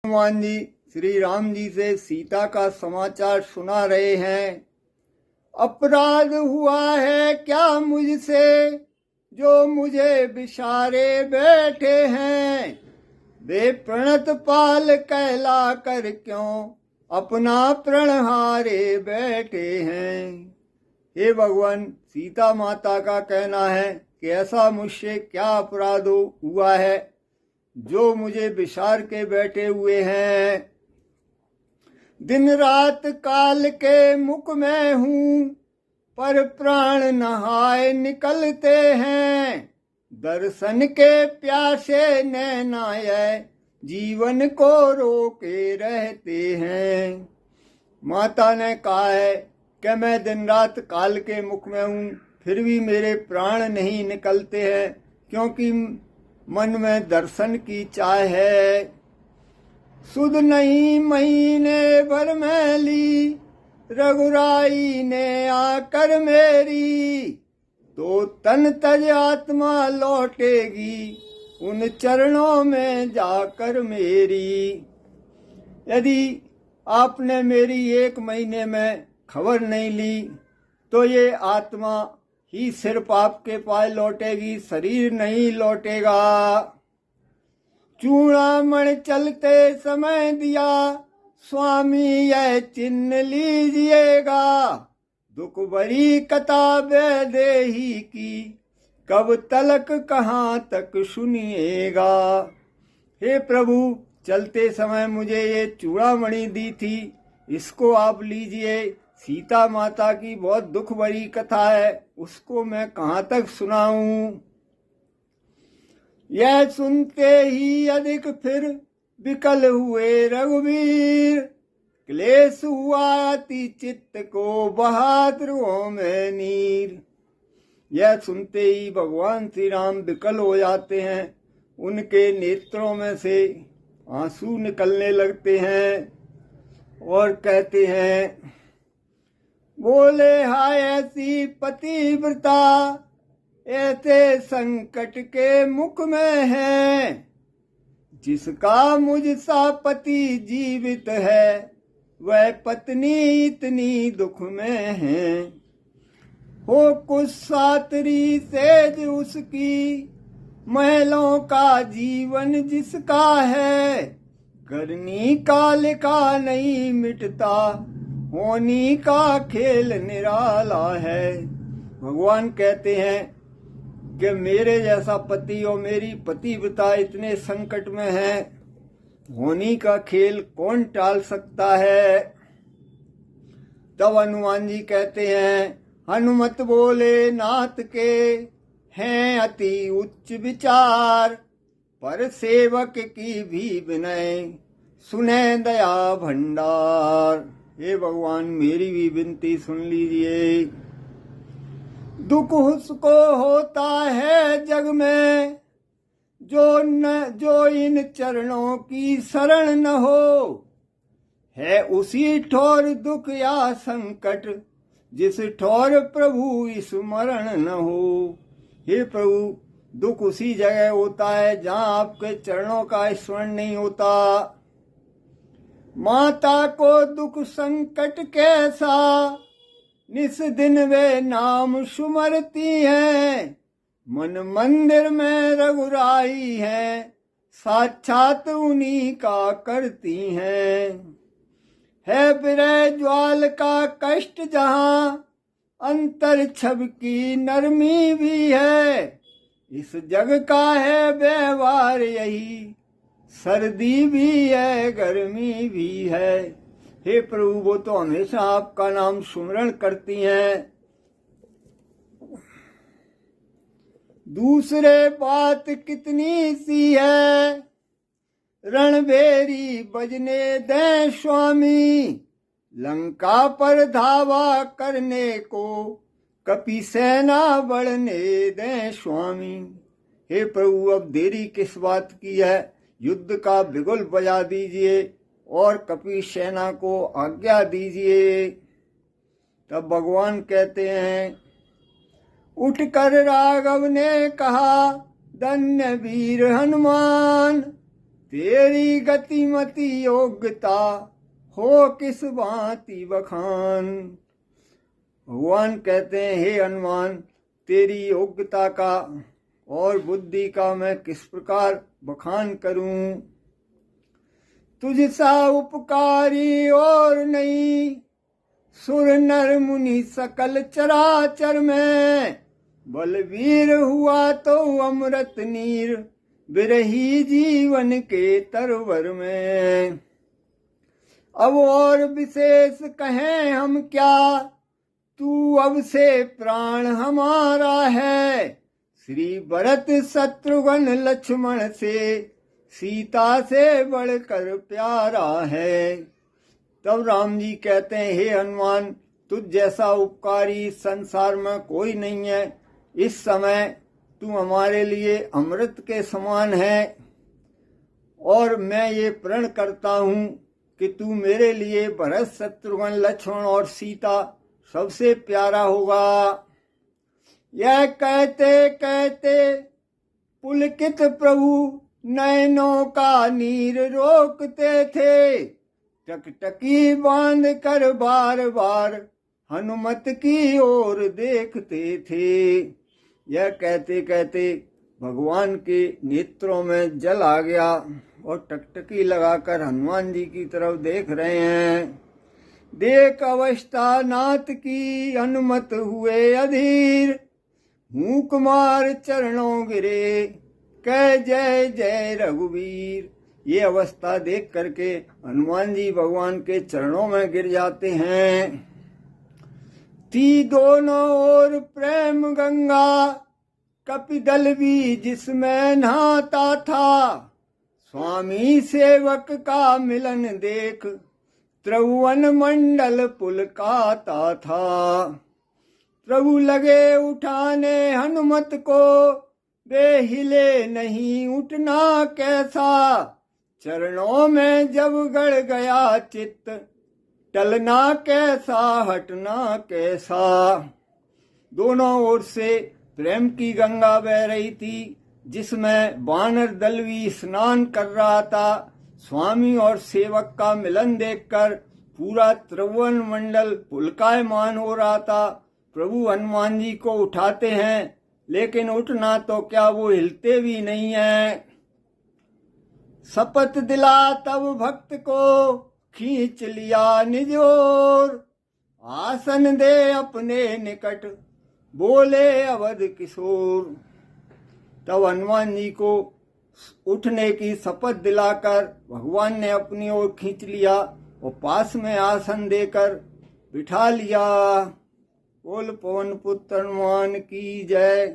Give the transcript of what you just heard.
हनुमान जी श्री राम जी से सीता का समाचार सुना रहे हैं। अपराध हुआ है क्या मुझसे जो मुझे बिसारे बैठे हैं। वे प्रणत पाल कहला कर क्यों अपना प्रण हारे बैठे हैं। हे भगवान, सीता माता का कहना है कि ऐसा मुझसे क्या अपराध हुआ है जो मुझे बिसार के बैठे हुए हैं। दिन रात काल के मुख में हूँ पर प्राण नहाए निकलते हैं। दर्शन के प्यासे नैनाए जीवन को रोके रहते हैं। माता ने कहा है कि मैं दिन रात काल के मुख में हूँ फिर भी मेरे प्राण नहीं निकलते हैं, क्योंकि मन में दर्शन की चाह है। सुध नहीं महीने भर में ली रघुराई ने आकर मेरी, तो तन तज आत्मा लौटेगी उन चरणों में जाकर मेरी। यदि आपने मेरी 1 महीने में खबर नहीं ली तो ये आत्मा ही सिर्फ आपके पास लौटेगी, शरीर नहीं लौटेगा। चूड़ामण चलते समय दिया स्वामी यह चिन्ह लीजिएगा। दुख भरी कथा वैदेही की कब तलक कहाँ तक सुनिएगा। हे प्रभु, चलते समय मुझे ये चूड़ामणि दी थी, इसको आप लीजिए। सीता माता की बहुत दुख भरी कथा है, उसको मैं कहाँ तक सुनाऊं। यह सुनते ही अधिक फिर विकल हुए रघुवीर, क्लेश हुआ अति चित्त को बहादुरों में नीर। यह सुनते ही भगवान श्री राम विकल हो जाते हैं, उनके नेत्रों में से आंसू निकलने लगते हैं और कहते हैं, बोले हाय ऐसी पतिव्रता ऐसे संकट के मुख में है। जिसका मुझ सा पति जीवित है वह पत्नी इतनी दुख में है। हो कुछ सातरी सेज उसकी महलों का जीवन जिसका है। करनी का लिखा नहीं मिटता होनी का खेल निराला है। भगवान कहते हैं कि मेरे जैसा पति और मेरी पतिव्रता इतने संकट में है, होनी का खेल कौन टाल सकता है। तब हनुमान जी कहते हैं, हनुमत बोले नाथ के हैं अति उच्च विचार, पर सेवक की भी विनय सुने दया भंडार। हे भगवान, मेरी भी विनती सुन लीजिए। दुख उसको होता है जग में जो इन चरणों की शरण न हो। है उसी ठोर दुख या संकट जिस ठोर प्रभु स्मरण न हो। हे प्रभु, दुख उसी जगह होता है जहाँ आपके चरणों का स्मरण नहीं होता। माता को दुख संकट कैसा निस दिन वे नाम सुमरती हैं। मन मंदिर में रघुराई है साक्षात उन्हीं का करती हैं। है विरह ज्वाल का कष्ट जहाँ अंतर छब की नरमी भी है। इस जग का है व्यवहार यही, सर्दी भी है गर्मी भी है। हे प्रभु, वो तो हमेशा आपका नाम सुमरण करती हैं। दूसरे बात कितनी सी है रणभेरी बजने दें स्वामी। लंका पर धावा करने को कपि सेना बढ़ने दें स्वामी। हे प्रभु, अब देरी किस बात की है, युद्ध का बिगुल बजा दीजिए और कपि सेना को आज्ञा दीजिए। तब भगवान कहते हैं, उठकर राघव ने कहा धन्य वीर हनुमान, तेरी गतिमति योग्यता हो किस भांति बखान। भगवान कहते हैं, हे हनुमान, तेरी योग्यता का और बुद्धि का मैं किस प्रकार बखान करूं। तुझसा उपकारी और नहीं, सुर नर मुनि सकल चराचर में। बलवीर हुआ तो अमृत नीर, बिरही जीवन के तरवर में। अब और विशेष कहें हम क्या, तू अब से प्राण हमारा है। श्री भरत शत्रुघ्न लक्ष्मण से, सीता से बढ़कर प्यारा है। तब राम जी कहते हैं, हे हनुमान, तुझ जैसा उपकारी संसार में कोई नहीं है। इस समय तू हमारे लिए अमृत के समान है, और मैं ये प्रण करता हूँ कि तू मेरे लिए भरत शत्रुघ्न लक्ष्मण और सीता सबसे प्यारा होगा। यह कहते कहते पुलकित प्रभु नैनों का नीर रोकते थे। टकटकी बांध कर बार बार हनुमत की ओर देखते थे। यह कहते कहते भगवान के नेत्रों में जल आ गया और टकटकी लगाकर हनुमान जी की तरफ देख रहे हैं। देख अवस्था नाथ की हनुमत हुए अधीर, मुँह कुमार चरणों गिरे, कह जय जय रघुवीर। ये अवस्था देख करके हनुमान जी भगवान के चरणों में गिर जाते हैं। थी दोनों ओर प्रेम गंगा, कपिदल भी जिसमें नहाता था। स्वामी सेवक का मिलन देख, त्रिभुवन मंडल पुलकाता था। प्रभु लगे उठाने हनुमत को, वे हिले नहीं उठना कैसा। चरणों में जब गड़ गया चित्त, टलना कैसा हटना कैसा। दोनों ओर से प्रेम की गंगा बह रही थी, जिसमें वानर दल भी स्नान कर रहा था। स्वामी और सेवक का मिलन देखकर पूरा त्रिभुवन मंडल पुलकायमान हो रहा था। प्रभु हनुमान जी को उठाते हैं, लेकिन उठना तो क्या, वो हिलते भी नहीं है। शपथ दिला तब भक्त को, खींच लिया निज ओर। आसन दे अपने निकट, बोले अवध किशोर। तब हनुमान जी को उठने की शपथ दिलाकर भगवान ने अपनी ओर खींच लिया और पास में आसन देकर बिठा लिया। बोल पवन पुत्र हनुमान की जय।